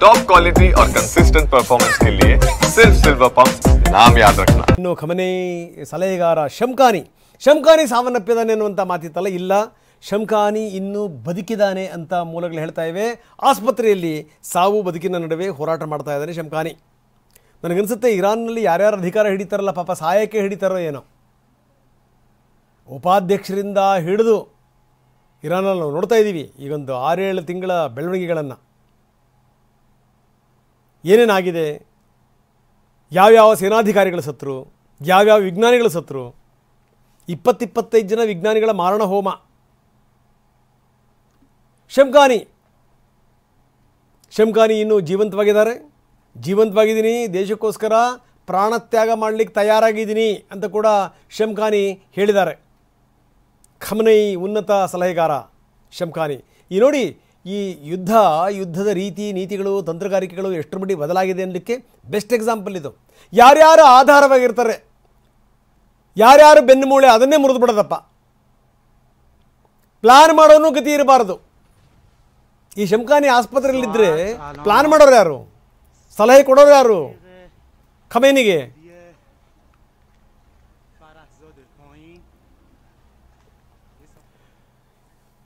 Top quality और consistent performance के लिए सिर्फ सिल्वर पंप नाम याद रखना। ಇನ್ನು ಖಮನೆ ಸಲಹೆಗಾರ ಶಮ್ಖಾನಿ ಸಾವನ್ನಪ್ಪಿದ್ದಾನೆ ಅನ್ನುವಂಥ ಮಾತಿತ್ತಲ್ಲ, ಇಲ್ಲ, ಶಮ್ಖಾನಿ ಇನ್ನೂ ಬದುಕಿದ್ದಾನೆ ಅಂತ ಮೂಲಗಳು ಹೇಳ್ತಾ ಇವೆ. ಆಸ್ಪತ್ರೆಯಲ್ಲಿ ಸಾವು ಬದುಕಿನ ನಡುವೆ ಹೋರಾಟ ಮಾಡ್ತಾ ಇದ್ದಾನೆ ಶಮ್ಖಾನಿ. ನನಗನ್ಸುತ್ತೆ ಇರಾನ್ನಲ್ಲಿ ಯಾರ್ಯಾರು ಅಧಿಕಾರ ಹಿಡಿತಾರಲ್ಲ ಪಾಪ ಸಾಯಕ್ಕೆ ಹಿಡಿತಾರೋ ಏನೋ. ಉಪಾಧ್ಯಕ್ಷರಿಂದ ಹಿಡಿದು ಇರಾನಲ್ಲಿ ನಾವು ನೋಡ್ತಾ ಇದ್ದೀವಿ ಈಗೊಂದು 6-7 ತಿಂಗಳ ಬೆಳವಣಿಗೆಗಳನ್ನು. ಏನೇನಾಗಿದೆ, ಯಾವ್ಯಾವ ಸೇನಾಧಿಕಾರಿಗಳು ಸತ್ತರು, ಯಾವ್ಯಾವ ವಿಜ್ಞಾನಿಗಳು ಸತ್ತರು, 20-25 ಜನ ವಿಜ್ಞಾನಿಗಳ ಮಾರಣ ಹೋಮ. ಶಮ್ಖಾನಿ ಇನ್ನೂ ಜೀವಂತವಾಗಿದ್ದೀನಿ, ದೇಶಕ್ಕೋಸ್ಕರ ಪ್ರಾಣತ್ಯಾಗ ಮಾಡಲಿಕ್ಕೆ ತಯಾರಾಗಿದ್ದೀನಿ ಅಂತ ಕೂಡ ಶಮ್ಖಾನಿ ಹೇಳಿದ್ದಾರೆ. ಖಮನೈ ಉನ್ನತ ಸಲಹೆಗಾರ ಶಮ್ಖಾನಿ. ಈ ನೋಡಿ, ಈ ಯುದ್ಧದ ರೀತಿ ನೀತಿಗಳು ತಂತ್ರಗಾರಿಕೆಗಳು ಎಷ್ಟರ ಮಟ್ಟಿಗೆ ಬದಲಾಗಿದೆ ಅನ್ನಲಿಕ್ಕೆ ಬೆಸ್ಟ್ ಎಕ್ಸಾಂಪಲ್ ಇದು. ಯಾರ್ಯಾರು ಆಧಾರವಾಗಿರ್ತಾರೆ, ಯಾರ್ಯಾರು ಬೆನ್ನುಮೂಳೆ ಅದನ್ನೇ ಮುರಿದು ಬಿಡೋದಪ್ಪ. ಪ್ಲಾನ್ ಮಾಡೋನು ಗತಿ ಇರಬಾರ್ದು. ಈ ಶಮ್ಖಾನಿ ಆಸ್ಪತ್ರೆಯಲ್ಲಿದ್ದರೆ ಪ್ಲಾನ್ ಮಾಡೋರು ಯಾರು, ಸಲಹೆ ಕೊಡೋರು ಯಾರು ಖಮೇನಿಗೆ?